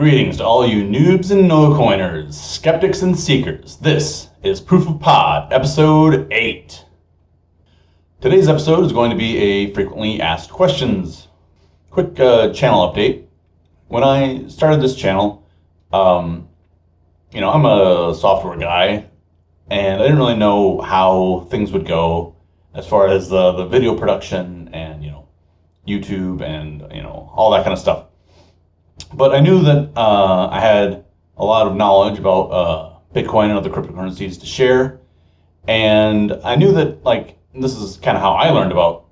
Greetings to all you noobs and no-coiners, skeptics and seekers. This is Proof of Pod, episode 8. Today's episode is going to be a frequently asked questions. Quick channel update. When I started this channel, I'm a software guy, and I didn't really know how things would go as far as the video production and, YouTube and, all that kind of stuff. But I knew that I had a lot of knowledge about Bitcoin and other cryptocurrencies to share. And I knew that, this is kind of how I learned about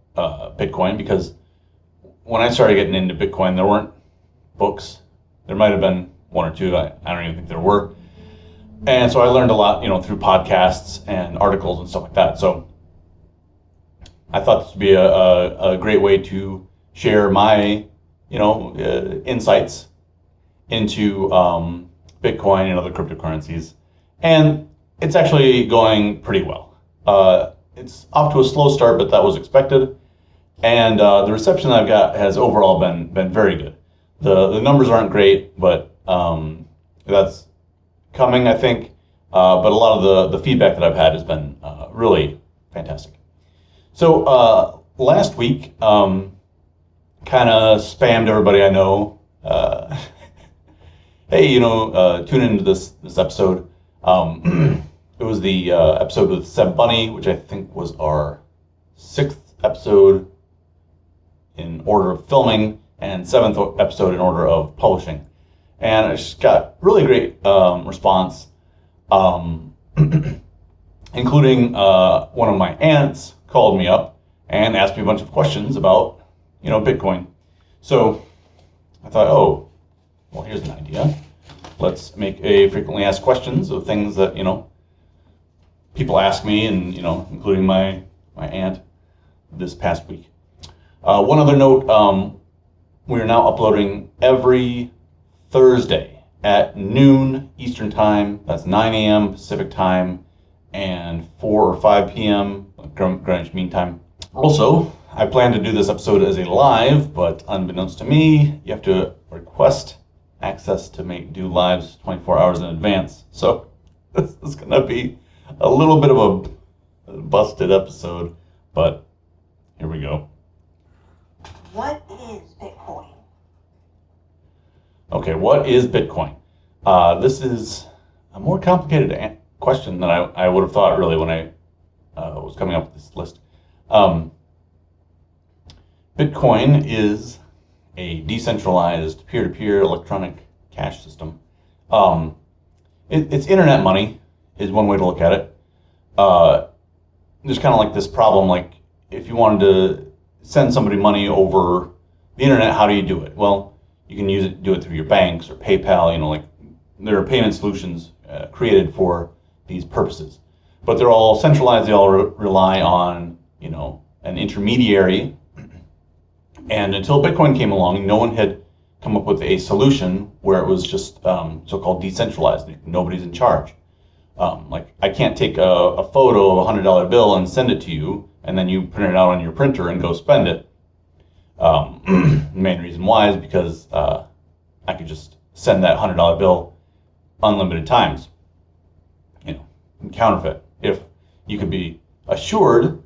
Bitcoin, because when I started getting into Bitcoin, there weren't books. There might have been one or two. I don't even think there were. And so I learned a lot, through podcasts and articles and stuff like that. So I thought this would be a great way to share my insights into Bitcoin and other cryptocurrencies. And it's actually going pretty well. It's off to a slow start, but that was expected. And the reception I've got has overall been very good. The numbers aren't great, but that's coming, I think. But a lot of the feedback that I've had has been really fantastic. So last week, kind of spammed everybody I know. Hey, tune into this episode. It was the episode with Seb Bunny, which I think was our 6th episode in order of filming and 7th episode in order of publishing. And I just got really great response, including one of my aunts called me up and asked me a bunch of questions about Bitcoin. So I thought, well, here's an idea. Let's make a frequently asked questions of things that, people ask me, and, including my aunt this past week. One other note, we are now uploading every Thursday at noon Eastern Time. That's 9 a.m. Pacific Time and 4 or 5 p.m. Greenwich Mean Time. Also, I plan to do this episode as a live, but unbeknownst to me, you have to request access to do lives 24 hours in advance. So this is going to be a little bit of a busted episode, but here we go. What is Bitcoin? Okay, what is Bitcoin? This is a more complicated question than I would have thought, really, when I was coming up with this list. Bitcoin is a decentralized peer-to-peer electronic cash system. It's internet money is one way to look at it. There's kind of like this problem, like if you wanted to send somebody money over the internet, how do you do it? Well, you can do it through your banks or PayPal. There are payment solutions created for these purposes, but they're all centralized. They all rely on an intermediary. And until Bitcoin came along, no one had come up with a solution where it was just so-called decentralized. Nobody's in charge. I can't take a photo of a $100 bill and send it to you, and then you print it out on your printer and go spend it. The main reason why is because I could just send that $100 bill unlimited times, and counterfeit. If you could be assured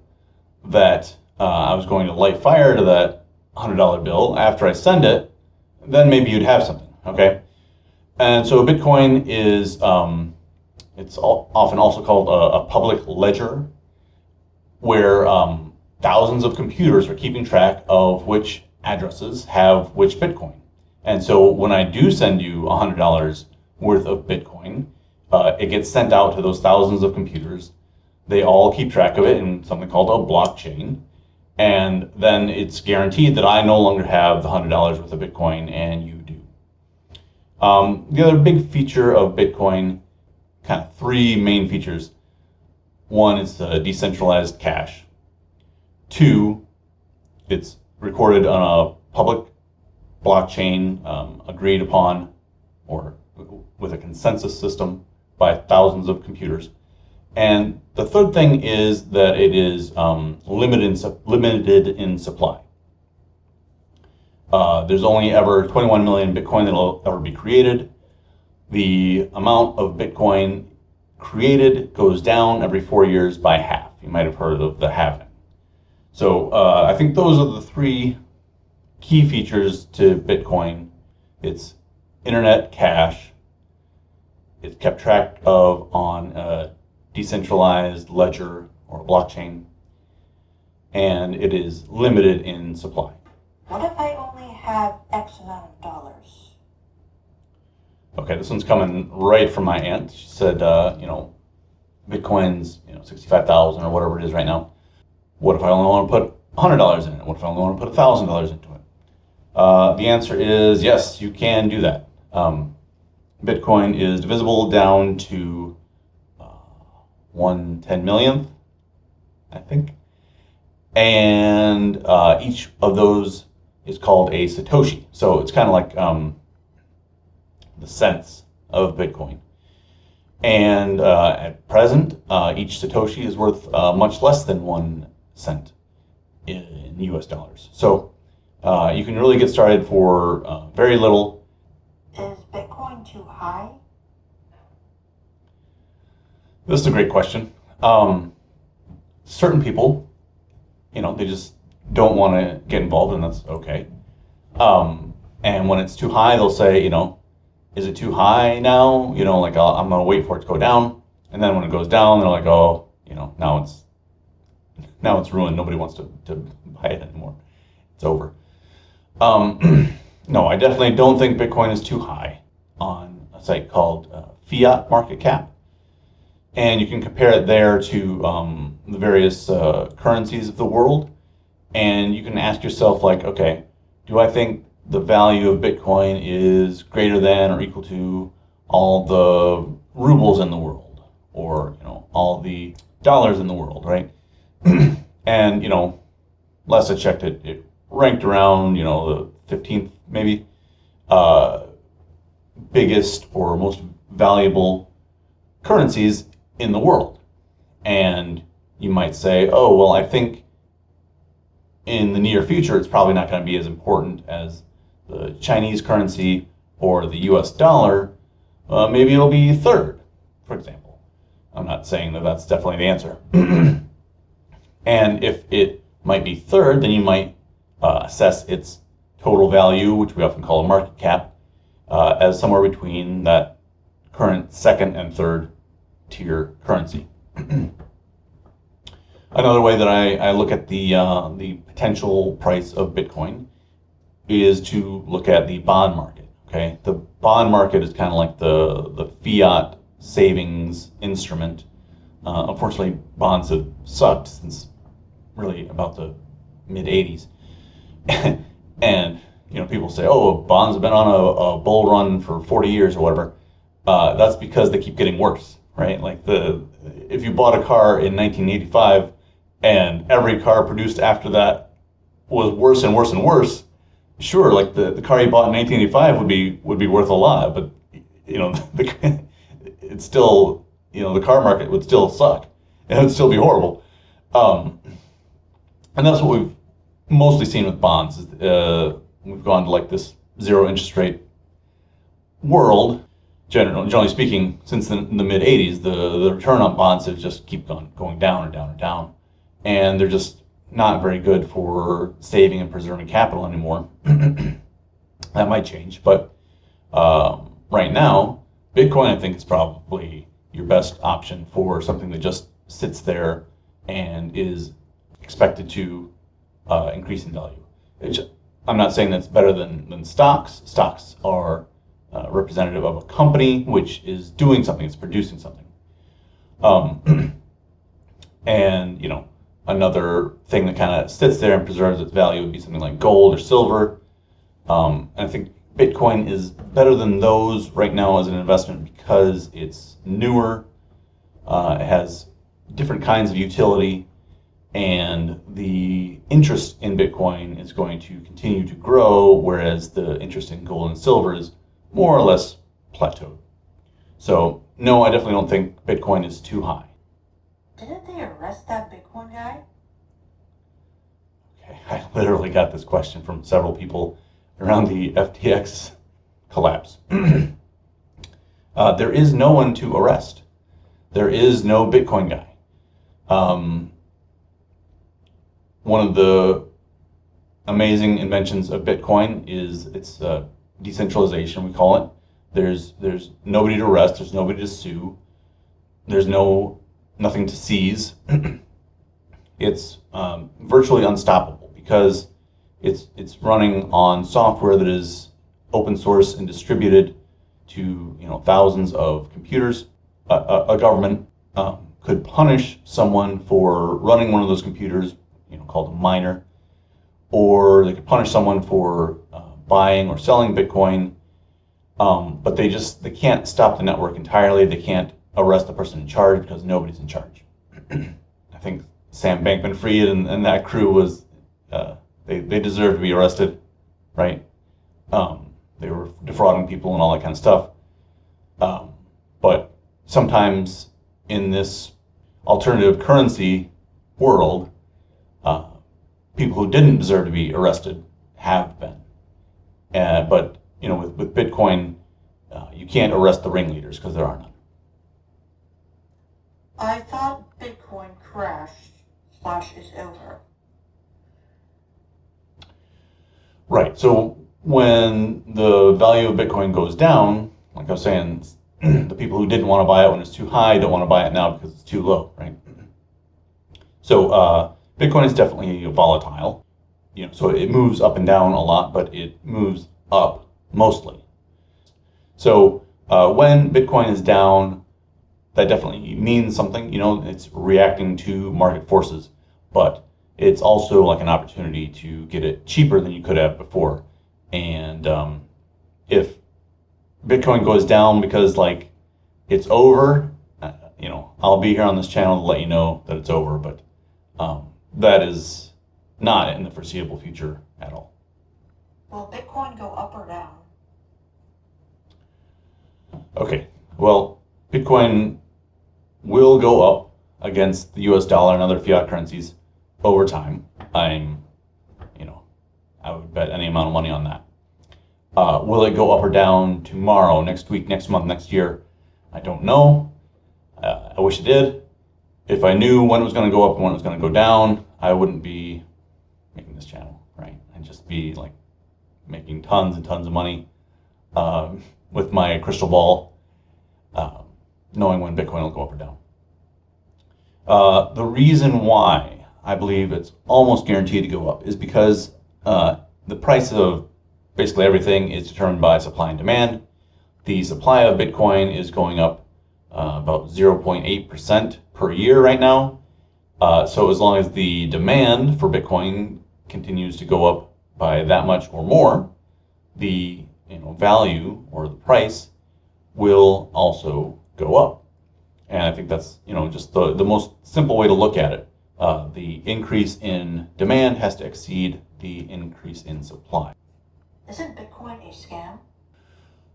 that I was going to light fire to that $100 bill after I send it, then maybe you'd have something, okay? And so Bitcoin is, it's often also called a public ledger, where thousands of computers are keeping track of which addresses have which Bitcoin. And so when I do send you $100 worth of Bitcoin, it gets sent out to those thousands of computers. They all keep track of it in something called a blockchain. And then it's guaranteed that I no longer have the $100 worth of Bitcoin and you do. The other big feature of Bitcoin, kind of 3 main features. 1 is decentralized cash. 2, it's recorded on a public blockchain agreed upon or with a consensus system by thousands of computers. And the third thing is that it is limited in supply. There's only ever 21 million Bitcoin that will ever be created. The amount of Bitcoin created goes down every 4 years by half. You might have heard of the halving. So I think those are the three key features to Bitcoin. It's internet cash. It's kept track of on a decentralized ledger or blockchain. And it is limited in supply. What if I only have X amount of dollars? Okay, this one's coming right from my aunt. She said, Bitcoin's 65,000 or whatever it is right now. What if I only want to put $100 in it? What if I only want to put $1,000 into it? The answer is yes, you can do that. Bitcoin is divisible down to 1/10,000,000th, I think. And each of those is called a Satoshi. So it's kind of like the cents of Bitcoin. And at present, each Satoshi is worth much less than 1 cent in US dollars. So you can really get started for very little. Is Bitcoin too high? This is a great question. Certain people, they just don't want to get involved, and that's okay. And when it's too high, they'll say, is it too high now? I'm going to wait for it to go down. And then when it goes down, they're like, oh, now it's ruined. Nobody wants to buy it anymore. It's over. No, I definitely don't think Bitcoin is too high on a site called Fiat Market Cap. And you can compare it there to the various currencies of the world. And you can ask yourself, okay, do I think the value of Bitcoin is greater than or equal to all the rubles in the world, or all the dollars in the world, right? And last I checked, it ranked around the 15th maybe biggest or most valuable currencies in the world. And you might say, oh well, I think in the near future it's probably not going to be as important as the Chinese currency or the US dollar. Maybe it'll be third, for example. I'm not saying that that's definitely the answer. And if it might be third, then you might assess its total value, which we often call a market cap, as somewhere between that current second and third tier currency. Another way that I look at the potential price of Bitcoin is to look at the bond market. Okay, the bond market is kind of like the fiat savings instrument. Unfortunately, bonds have sucked since really about the mid '80s, and people say, oh, bonds have been on a bull run for 40 years or whatever. That's because they keep getting worse, right? If you bought a car in 1985 and every car produced after that was worse and worse and worse, sure, the car you bought in 1985 would be worth a lot, but it's still, the car market would still suck and it would still be horrible. And that's what we've mostly seen with bonds. We've gone to this zero interest rate world. Generally speaking, since the mid '80s, the return on bonds have just keep going down and down and down, and they're just not very good for saving and preserving capital anymore. That might change, but right now, Bitcoin I think is probably your best option for something that just sits there and is expected to increase in value. I'm not saying that's better than stocks. Stocks are representative of a company which is doing something, it's producing something. And another thing that kind of sits there and preserves its value would be something like gold or silver. And I think Bitcoin is better than those right now as an investment because it's newer, it has different kinds of utility, and the interest in Bitcoin is going to continue to grow, whereas the interest in gold and silver is more or less plateaued. So no, I definitely don't think Bitcoin is too high. Didn't they arrest that Bitcoin guy? Okay, I literally got this question from several people. around the FTX collapse. There is no one to arrest. There is no Bitcoin guy. One of the amazing inventions of Bitcoin is its decentralization, we call it. There's nobody to arrest. There's nobody to sue. There's nothing to seize. It's virtually unstoppable because it's running on software that is open source and distributed to thousands of computers. A government could punish someone for running one of those computers, called a miner, or they could punish someone for buying or selling Bitcoin. But they can't stop the network entirely. They can't arrest the person in charge because nobody's in charge. I think Sam Bankman-Fried and that crew was they deserve to be arrested, right? They were defrauding people and all that kind of stuff. But sometimes in this alternative currency world, people who didn't deserve to be arrested have been. But with Bitcoin, you can't arrest the ringleaders because there are none. I thought Bitcoin crashed/is over. Right. So when the value of Bitcoin goes down, like I was saying, the people who didn't want to buy it when it's too high don't want to buy it now because it's too low, right? So Bitcoin is definitely volatile. So it moves up and down a lot, but it moves up mostly. So when Bitcoin is down, that definitely means something. It's reacting to market forces, but it's also like an opportunity to get it cheaper than you could have before. And if Bitcoin goes down because it's over, I'll be here on this channel to let you know that it's over, but that is not in the foreseeable future at all. Will Bitcoin go up or down? Okay, well, Bitcoin will go up against the US dollar and other fiat currencies over time. I would bet any amount of money on that. Will it go up or down tomorrow, next week, next month, next year? I don't know. I wish it did. If I knew when it was going to go up and when it was going to go down, I wouldn't be making this channel, right? I'd just be making tons and tons of money with my crystal ball, knowing when Bitcoin will go up or down. The reason why I believe it's almost guaranteed to go up is because the price of basically everything is determined by supply and demand. The supply of Bitcoin is going up about 0.8% per year right now. So as long as the demand for Bitcoin continues to go up by that much or more, the value or the price will also go up. And I think that's just the most simple way to look at it. The increase in demand has to exceed the increase in supply. Isn't Bitcoin a scam?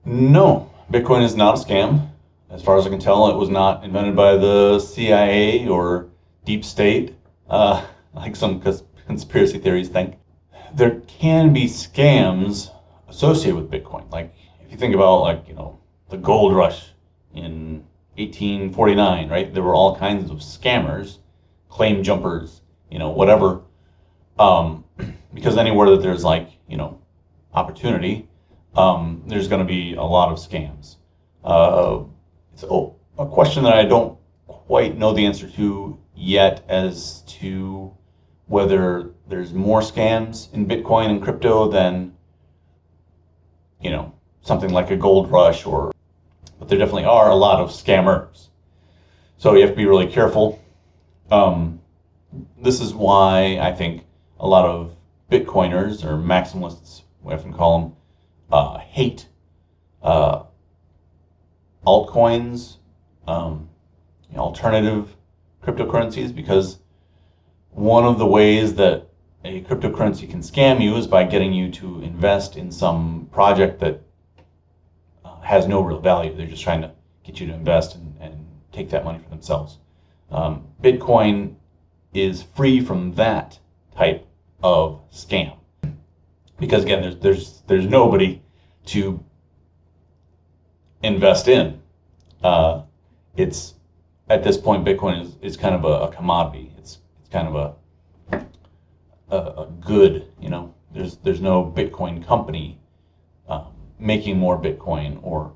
No, Bitcoin is not a scam. As far as I can tell, it was not invented by the CIA or deep state, like some conspiracy theories think. There can be scams associated with Bitcoin. Like if you think about the gold rush in 1849, right? There were all kinds of scammers, claim jumpers, whatever. Because anywhere that there's opportunity, there's going to be a lot of scams. It's a question that I don't quite know the answer to yet as to whether there's more scams in Bitcoin and crypto than something like a gold rush, but there definitely are a lot of scammers. So you have to be really careful. This is why I think a lot of Bitcoiners or maximalists, we often call them, hate altcoins, alternative cryptocurrencies, because one of the ways that a cryptocurrency can scam you is by getting you to invest in some project that has no real value. They're just trying to get you to invest and take that money for themselves. Bitcoin is free from that type of scam. because again, there's nobody to invest in. It's at this point, Bitcoin is kind of a commodity. It's kind of a good, you know. There's no Bitcoin company making more Bitcoin, or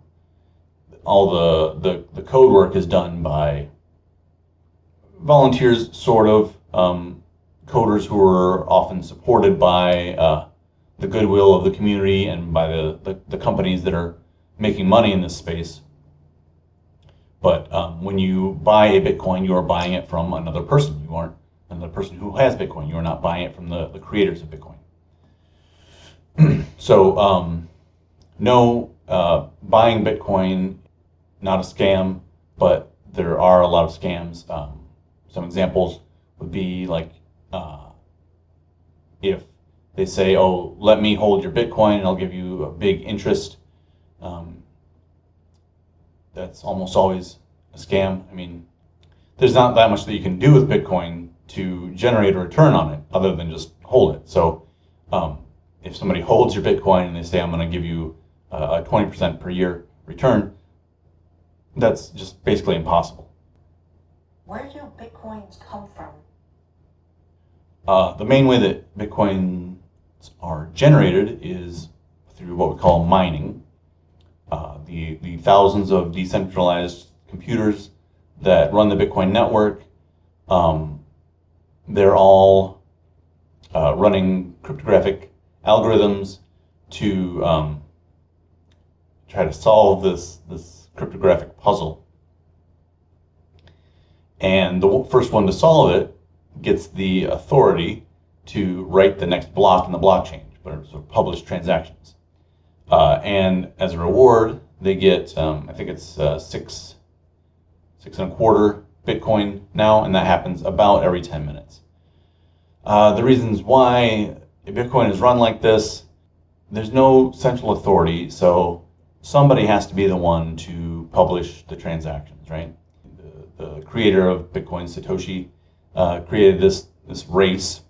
all the code work is done by volunteers, sort of, coders who are often supported by the goodwill of the community and by the companies that are making money in this space. But when you buy a Bitcoin, you are buying it from another person. You aren't another person who has Bitcoin. You are not buying it from the creators of Bitcoin. So no, buying Bitcoin, not a scam, but there are a lot of scams. Some examples would be like if they say, oh, let me hold your Bitcoin and I'll give you a big interest. That's almost always a scam. I mean, there's not that much that you can do with Bitcoin to generate a return on it other than just hold it. So if somebody holds your Bitcoin and they say, I'm going to give you a 20% per year return, that's just basically impossible. Where do Bitcoins come from? The main way that Bitcoins are generated is through what we call mining. The thousands of decentralized computers that run the Bitcoin network, they're all running cryptographic algorithms to try to solve this cryptographic puzzle. And the first one to solve it gets the authority to write the next block in the blockchain, or sort of publish transactions. And as a reward, they get, I think it's 6 1/4 Bitcoin now, and that happens about every 10 minutes. The reasons why Bitcoin is run like this, there's no central authority, so somebody has to be the one to publish the transactions, right? The creator of Bitcoin, Satoshi, created this race.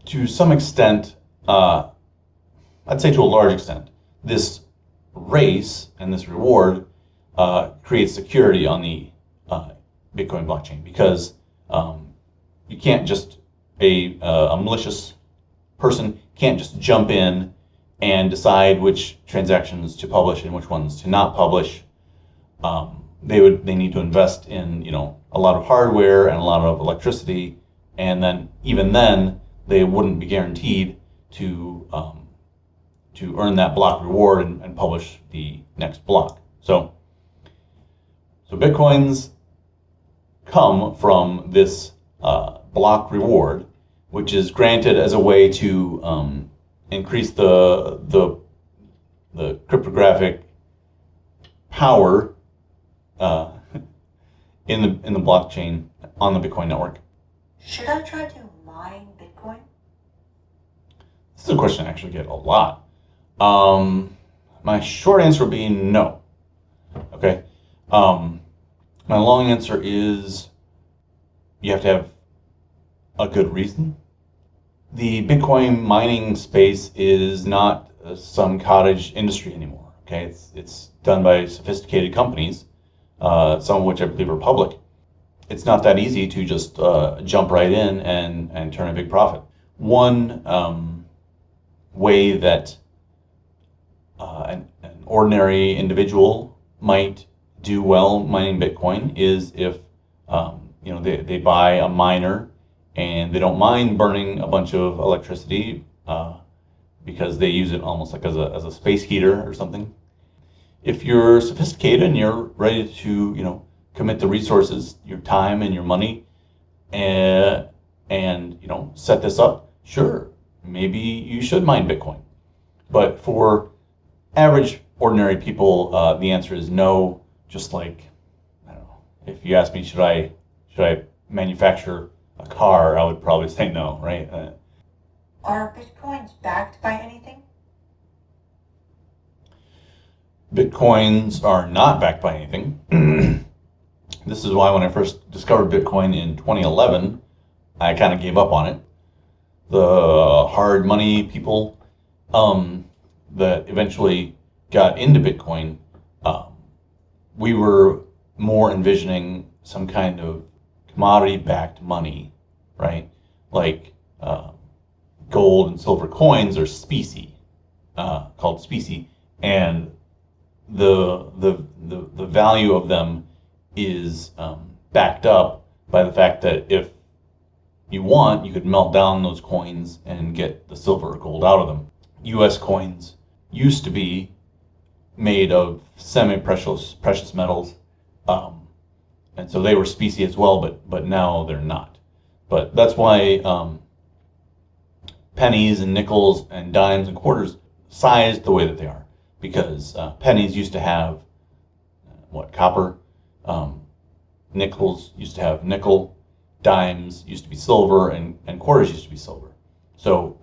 To some extent, I'd say to a large extent, this race and this reward creates security on the Bitcoin blockchain, because you can't just, a malicious person can't just jump in and decide which transactions to publish and which ones to not publish. They need to invest in, you know, a lot of hardware and a lot of electricity, and then even then they wouldn't be guaranteed to earn that block reward and publish the next block. So Bitcoins come from this block reward, which is granted as a way to increase the cryptographic power in the blockchain on the Bitcoin network. Should I try to mine Bitcoin? This is a question I actually get a lot. My short answer would be no. Okay. My long answer is you have to have a good reason. The Bitcoin mining space is not some cottage industry anymore. Okay, it's done by sophisticated companies, some of which I believe are public. It's not that easy to just jump right in and turn a big profit. One way that an ordinary individual might do well mining Bitcoin is if you know, they buy a miner and they don't mind burning a bunch of electricity because they use it almost like as a space heater or something. If you're sophisticated and you're ready to, you know, commit the resources, your time and your money, and you know, set this up, sure, maybe you should mine Bitcoin. But for average ordinary people, the answer is no. Just like, I don't know, if you ask me, should I manufacture a car, I would probably say no, right? Are Bitcoins backed by anything? Bitcoins are not backed by anything. This is why when I first discovered Bitcoin in 2011, I kind of gave up on it. The hard money people that eventually got into Bitcoin, we were more envisioning some kind of commodity-backed money, right? Like gold and silver coins are specie, called specie, and the value of them is backed up by the fact that if you want, you could melt down those coins and get the silver or gold out of them. U.S. coins used to be made of precious metals, and so they were specie as well, but now they're not. But that's why pennies and nickels and dimes and quarters sized the way that they are, because pennies used to have copper, nickels used to have nickel, dimes used to be silver, and quarters used to be silver. So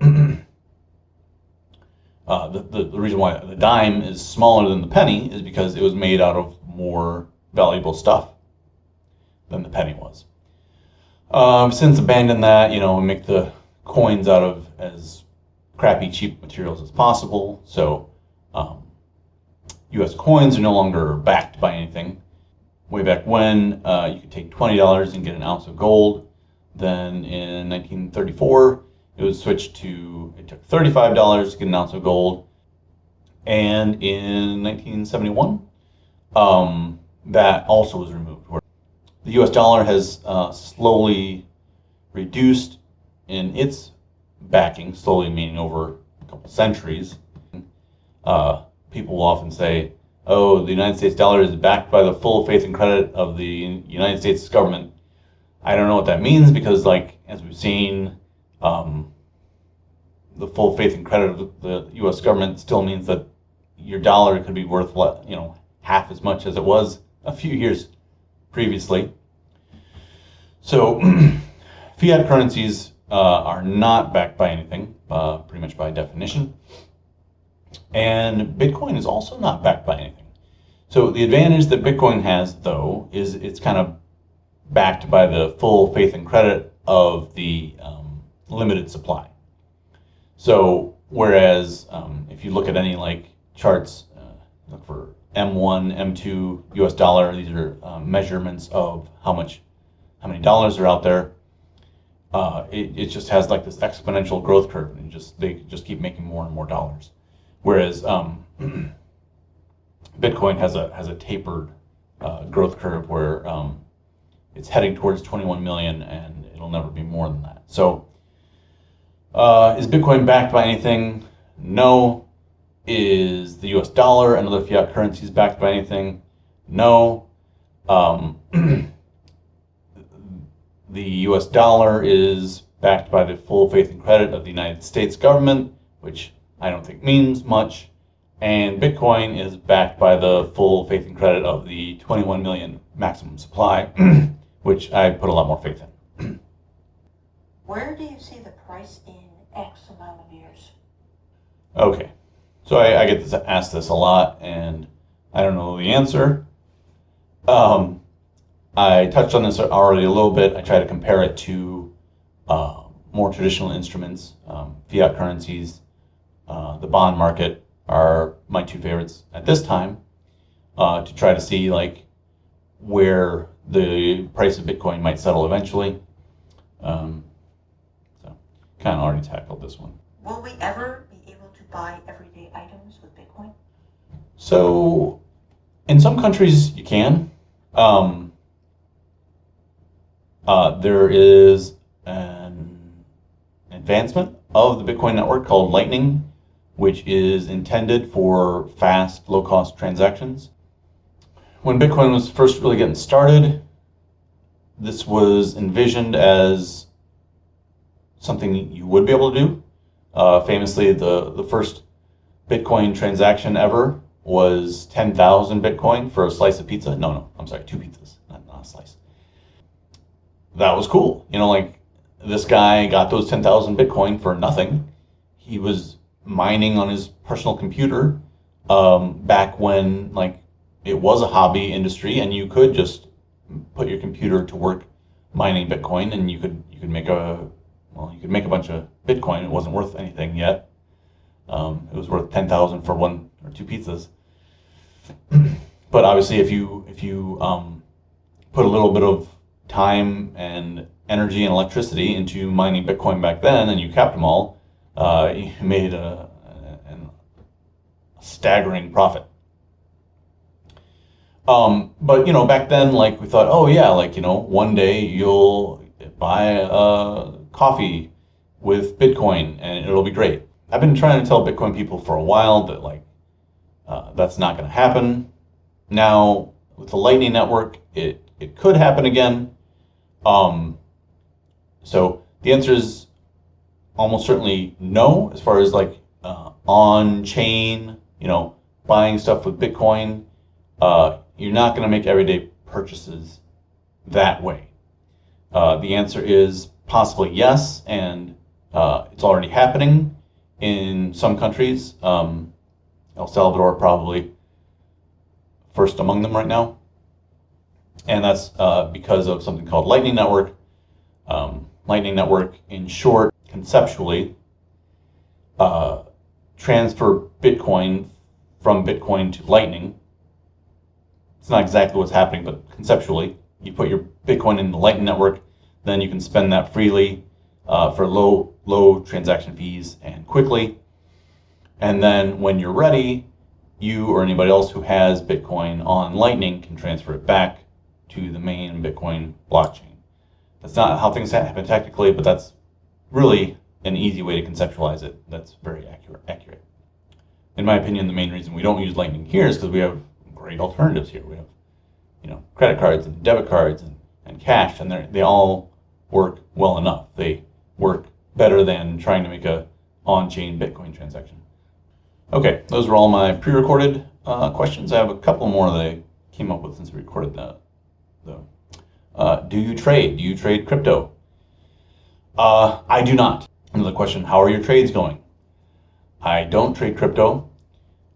the reason why the dime is smaller than the penny is because it was made out of more valuable stuff than the penny was. Since abandoned that, we make the coins out of as crappy, cheap materials as possible. So U.S. coins are no longer backed by anything. Way back when, you could take $20 and get an ounce of gold. Then in 1934, it was switched to, it took $35 to get an ounce of gold. And in 1971, that also was removed. The US dollar has slowly reduced in its backing, slowly meaning over a couple centuries. People will often say, oh, the United States dollar is backed by the full faith and credit of the United States government. I don't know what that means because, as we've seen, the full faith and credit of the U.S. government still means that your dollar could be worth, half as much as it was a few years previously. So fiat currencies are not backed by anything, pretty much by definition. And Bitcoin is also not backed by anything. So the advantage that Bitcoin has, though, is it's kind of backed by the full faith and credit of the limited supply. So whereas if you look at any charts, look for M1, M2, US dollar, these are measurements of how many dollars are out there. It just has this exponential growth curve, and they just keep making more and more dollars. Whereas Bitcoin has a tapered growth curve where it's heading towards 21 million, and it'll never be more than that. So is Bitcoin backed by anything? No. Is the US dollar and other fiat currencies backed by anything? No. The US dollar is backed by the full faith and credit of the United States government, which I don't think means much. And Bitcoin is backed by the full faith and credit of the 21 million maximum supply, which I put a lot more faith in. Where do you see the price in X amount of years? Okay, so I get asked this a lot, and I don't know the answer. I touched on this already a little bit. I try to compare it to more traditional instruments, fiat currencies. The bond market are my two favorites at this time, to try to see where the price of Bitcoin might settle eventually. So kind of already tackled this one. Will we ever be able to buy everyday items with Bitcoin? So in some countries you can. There is an advancement of the Bitcoin network called Lightning, which is intended for fast, low-cost transactions. When Bitcoin was first really getting started, this was envisioned as something you would be able to do. Famously, the first Bitcoin transaction ever was 10,000 Bitcoin for a slice of pizza. No, I'm sorry, 2 pizzas, not a slice. That was cool. This guy got those 10,000 Bitcoin for nothing. He was mining on his personal computer back when it was a hobby industry, and you could just put your computer to work mining Bitcoin, and you could make a bunch of Bitcoin. It wasn't worth anything yet. It was worth 10,000 for 1 or 2 pizzas. But obviously, if you put a little bit of time and energy and electricity into mining Bitcoin back then, and you capped them all, you made a staggering profit. But back then, like, we thought, oh yeah, like, one day you'll buy coffee with Bitcoin and it'll be great. I've been trying to tell Bitcoin people for a while that, like, that's not going to happen. Now, with the Lightning Network, it could happen again. So the answer is almost certainly no, as far as like on-chain, buying stuff with Bitcoin. You're not going to make everyday purchases that way. The answer is possibly yes, and it's already happening in some countries. El Salvador probably first among them right now. And that's because of something called Lightning Network. Lightning Network, in short, conceptually, transfer Bitcoin from Bitcoin to Lightning. It's not exactly what's happening, but conceptually, you put your Bitcoin in the Lightning Network, then you can spend that freely for low transaction fees and quickly. And then when you're ready, you or anybody else who has Bitcoin on Lightning can transfer it back to the main Bitcoin blockchain. That's not how things happen technically, but that's really an easy way to conceptualize it. That's very accurate. In my opinion, the main reason we don't use Lightning here is because we have great alternatives here. We have, credit cards and debit cards and cash, and they all work well enough. They work better than trying to make a on-chain Bitcoin transaction. Okay, those were all my pre-recorded questions. I have a couple more that I came up with since we recorded that. Do you trade? Do you trade crypto? I do not. Another question, how are your trades going? I don't trade crypto.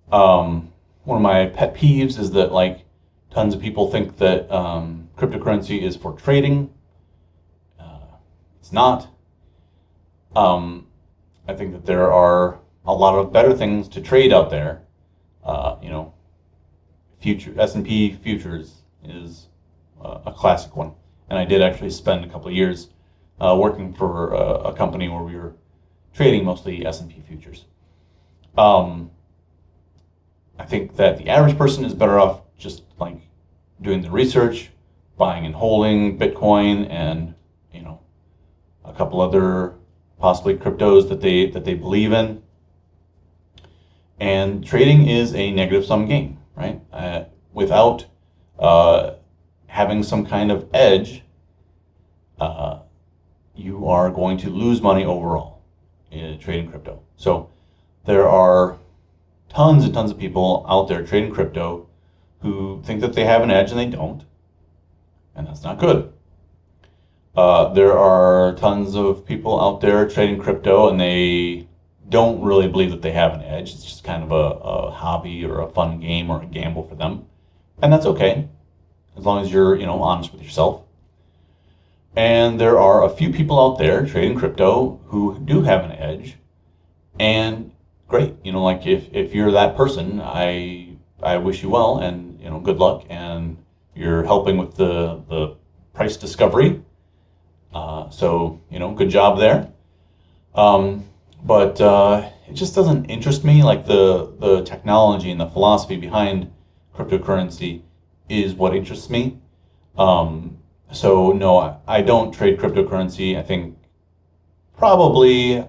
One of my pet peeves is that, like, tons of people think that cryptocurrency is for trading. It's not. I think that there are a lot of better things to trade out there. S&P futures is a classic one. And I did actually spend a couple of years working for a company where we were trading mostly S&P futures. I think that the average person is better off just like doing the research, buying and holding Bitcoin and a couple other possibly cryptos that they believe in. And trading is a negative sum game, right? Without having some kind of edge, you are going to lose money overall in trading crypto. So there are tons and tons of people out there trading crypto who think that they have an edge and they don't, and that's not good. There are tons of people out there trading crypto and they don't really believe that they have an edge. It's just kind of a hobby or a fun game or a gamble for them, and that's okay as long as you're honest with yourself. And there are a few people out there trading crypto who do have an edge, and great. Like if you're that person, I wish you well, and good luck, and you're helping with the price discovery. So good job there. But it just doesn't interest me. Like the technology and the philosophy behind cryptocurrency is what interests me. So no, I don't trade cryptocurrency. I think probably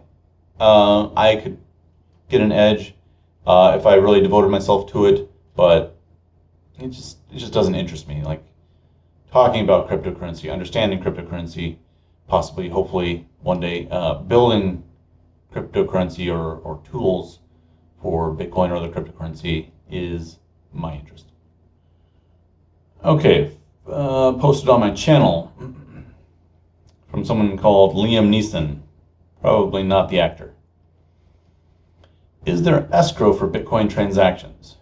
I could get an edge if I really devoted myself to it, but it just doesn't interest me. Like talking about cryptocurrency, understanding cryptocurrency, possibly, hopefully, one day building cryptocurrency or tools for Bitcoin or other cryptocurrency is my interest. Okay, posted on my channel from someone called Liam Neeson, probably not the actor. Is there escrow for Bitcoin transactions?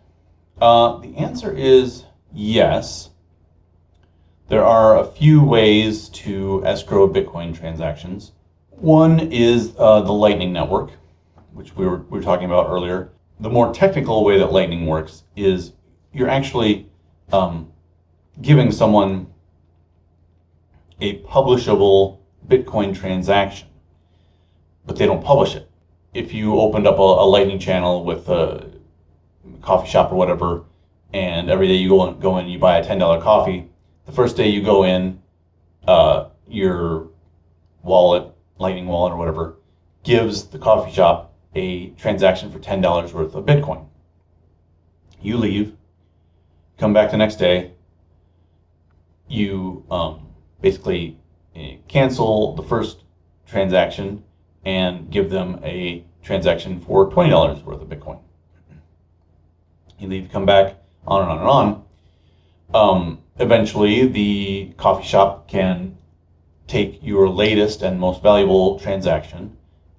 The answer is yes. There are a few ways to escrow Bitcoin transactions. One is the Lightning Network. which we were talking about earlier. The more technical way that Lightning works is you're actually giving someone a publishable Bitcoin transaction, but they don't publish it. If you opened up a Lightning channel with a coffee shop or whatever, and every day you go in and you buy a $10 coffee, the first day you go in, your wallet, Lightning wallet or whatever, gives the coffee shop a transaction for $10 worth of Bitcoin. You leave, come back the next day, you basically cancel the first transaction and give them a transaction for $20 worth of Bitcoin. You leave, come back, on and on and on. Eventually, the coffee shop can take your latest and most valuable transaction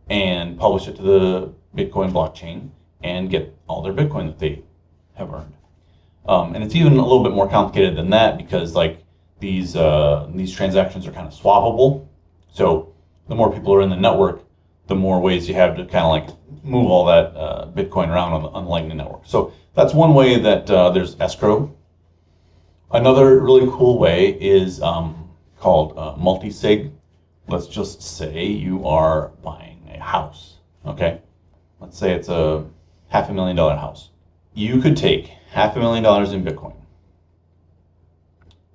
and publish it to the Bitcoin blockchain and get all their Bitcoin that they have earned. And it's even a little bit more complicated than that, because like these transactions are kind of swappable. So the more people are in the network, the more ways you have to kind of like move all that Bitcoin around on the Lightning Network. So that's one way that there's escrow. Another really cool way is called multi-sig. Let's just say you are buying a house, okay? Let's say it's a $500,000 house. You could take $500,000 in Bitcoin,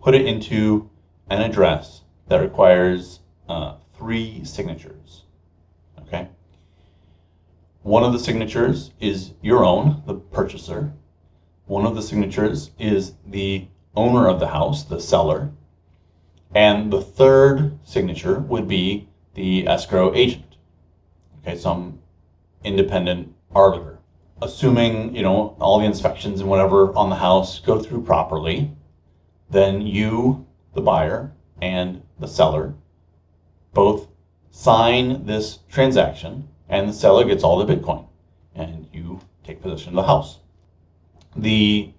put it into an address that requires 3 signatures, okay? One of the signatures is your own, the purchaser. One of the signatures is the owner of the house, the seller. And the third signature would be the escrow agent, okay, some independent arbiter. Assuming, you know, all the inspections and whatever on the house go through properly, then you, the buyer, and the seller both sign this transaction, and the seller gets all the Bitcoin, and you take possession of the house. The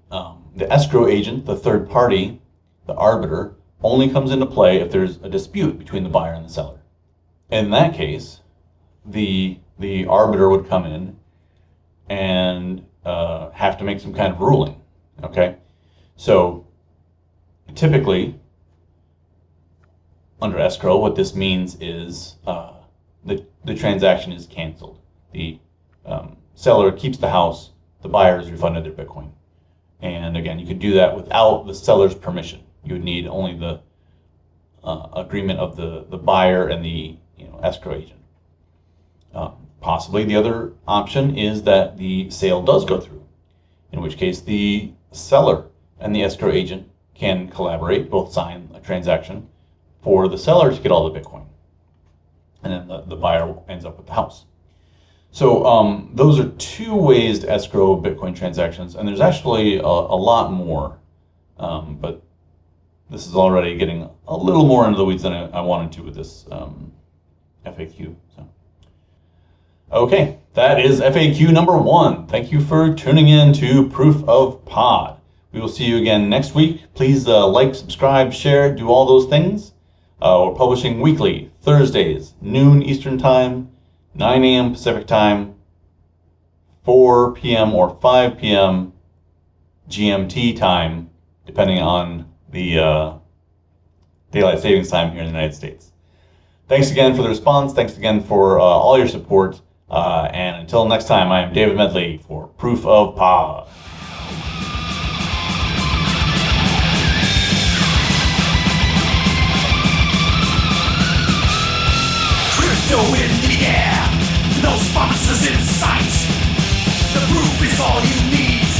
escrow agent, the third party, the arbiter, only comes into play if there's a dispute between the buyer and the seller. In that case, the arbiter would come in and have to make some kind of ruling, okay? So typically, under escrow, what this means is the transaction is canceled. The seller keeps the house, the buyer is refunded their Bitcoin. And again, you could do that without the seller's permission. You would need only the agreement of the buyer and the escrow agent. Possibly the other option is that the sale does go through, in which case the seller and the escrow agent can collaborate, both sign a transaction for the seller to get all the Bitcoin. And then the buyer ends up with the house. So those are 2 ways to escrow Bitcoin transactions, and there's actually a lot more, but this is already getting a little more into the weeds than I wanted to with this FAQ. So. Okay, that is FAQ number 1. Thank you for tuning in to Proof of Pod. We will see you again next week. Please like, subscribe, share, do all those things. We're publishing weekly, Thursdays, noon Eastern Time, 9 a.m. Pacific Time, 4 p.m. or 5 p.m. GMT time, depending on the daylight savings time here in the United States. Thanks again for the response. Thanks again for all your support. And until next time, I am David Medley for Proof of Pod. Crypto in the air, no sponsors in sight. The proof is all you need.